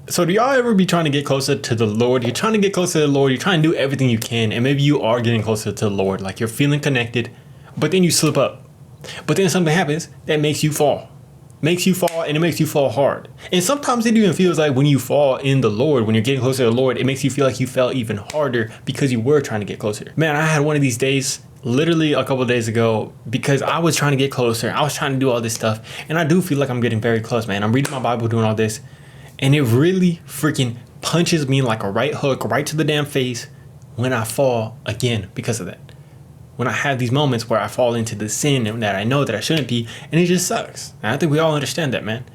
So do y'all ever be trying to get closer to the Lord? You're trying to get closer to the Lord. You're trying to do everything you can. And maybe you are getting closer to the Lord. Like you're feeling connected, but then you slip up. But then something happens that makes you fall. Makes you fall, and it makes you fall hard. And sometimes it even feels like when you fall in the Lord, when you're getting closer to the Lord, it makes you feel like you fell even harder because you were trying to get closer. Man, I had one of these days literally a couple of days ago because I was trying to get closer. I was trying to do all this stuff. And I do feel like I'm getting very close, man. I'm reading my Bible, doing all this. And it really freaking punches me like a right hook right to the damn face when I fall again because of that. When I have these moments where I fall into the sin that I know that I shouldn't be, and it just sucks. And I think we all understand that, man.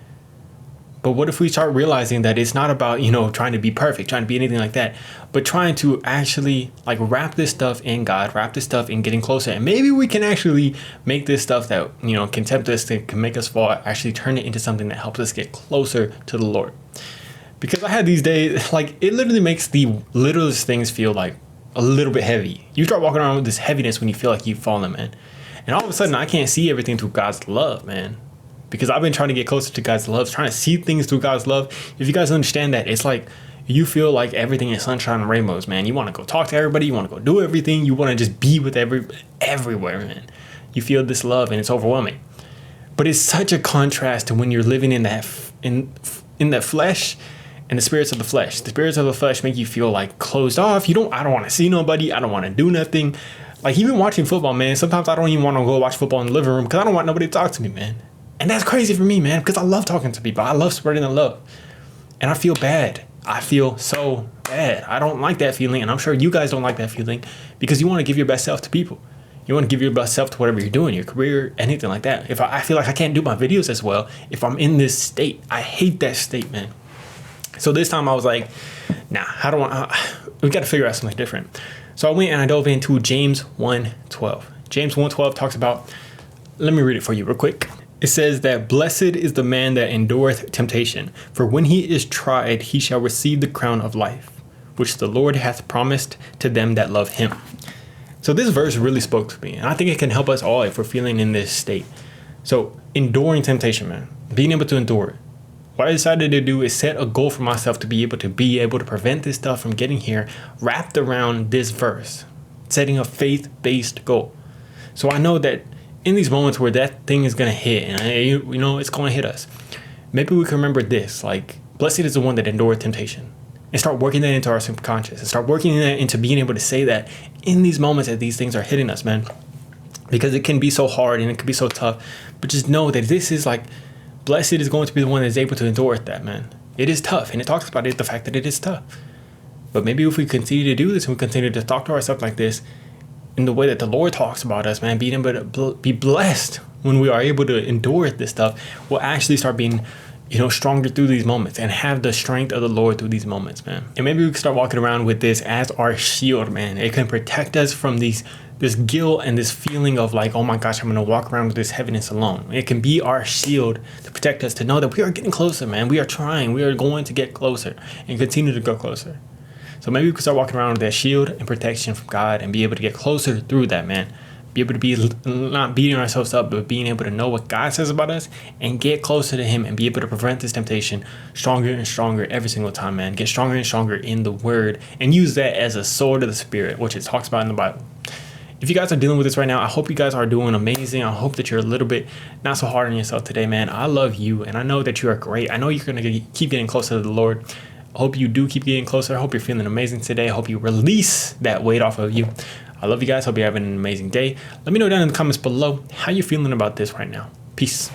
But what if we start realizing that it's not about, trying to be perfect, trying to be anything like that, but trying to actually like wrap this stuff in God, wrap this stuff in getting closer. And maybe we can actually make this stuff that, can tempt us, that can make us fall, actually turn it into something that helps us get closer to the Lord. Because I had these days, like it literally makes the littlest things feel like a little bit heavy. You start walking around with this heaviness when you feel like you've fallen, man. And all of a sudden I can't see everything through God's love, man. Because I've been trying to get closer to God's love, trying to see things through God's love. If you guys understand that, it's like you feel like everything is sunshine and rainbows, man. You want to go talk to everybody. You want to go do everything. You want to just be with everywhere, man. You feel this love and it's overwhelming. But it's such a contrast to when you're living in that flesh and the spirits of the flesh. The spirits of the flesh make you feel like closed off. I don't want to see nobody. I don't want to do nothing. Like even watching football, man. Sometimes I don't even want to go watch football in the living room because I don't want nobody to talk to me, man. And that's crazy for me, man, because I love talking to people. I love spreading the love. And I feel bad. I feel so bad. I don't like that feeling. And I'm sure you guys don't like that feeling because you want to give your best self to people. You want to give your best self to whatever you're doing, your career, anything like that. If I feel like I can't do my videos as well if I'm in this state. I hate that state, man. So this time I was like, nah, we got to figure out something different. So I went and I dove into James 1:12. James 1:12 talks about, let me read it for you real quick. It says that blessed is the man that endureth temptation, for when he is tried, he shall receive the crown of life, which the Lord hath promised to them that love him. So this verse really spoke to me, and I think it can help us all if we're feeling in this state. So enduring temptation, man, being able to endure it. What I decided to do is set a goal for myself to be able to prevent this stuff from getting here, wrapped around this verse, setting a faith-based goal. So I know that in these moments where that thing is going to hit and it's going to hit us, maybe we can remember this, like blessed is the one that endured temptation, and start working that into our subconscious and start working that into being able to say that in these moments that these things are hitting us, man, because it can be so hard and it can be so tough, but just know that this is like, blessed is going to be the one that's able to endure that, man. It is tough, and it talks about it, the fact that it is tough. But maybe if we continue to do this and we continue to talk to ourselves like this, in the way that the Lord talks about us, man, being able to be blessed when we are able to endure this stuff, we'll actually start being, stronger through these moments and have the strength of the Lord through these moments, man. And maybe we can start walking around with this as our shield, man. It can protect us from this guilt and this feeling of like, oh my gosh, I'm going to walk around with this heaviness alone. It can be our shield to protect us, to know that we are getting closer, man. We are trying. We are going to get closer and continue to go closer. So maybe we can start walking around with that shield and protection from God and be able to get closer through that, man. Be able to be not beating ourselves up, but being able to know what God says about us and get closer to him and be able to prevent this temptation stronger and stronger every single time, man. Get stronger and stronger in the word and use that as a sword of the spirit, which it talks about in the Bible. If you guys are dealing with this right now, I hope you guys are doing amazing. I hope that you're a little bit not so hard on yourself today, man. I love you, and I know that you are great. I know you're going to keep getting closer to the Lord. I hope you do keep getting closer. I hope you're feeling amazing today. I hope you release that weight off of you. I love you guys. Hope you're having an amazing day. Let me know down in the comments below how you're feeling about this right now. Peace.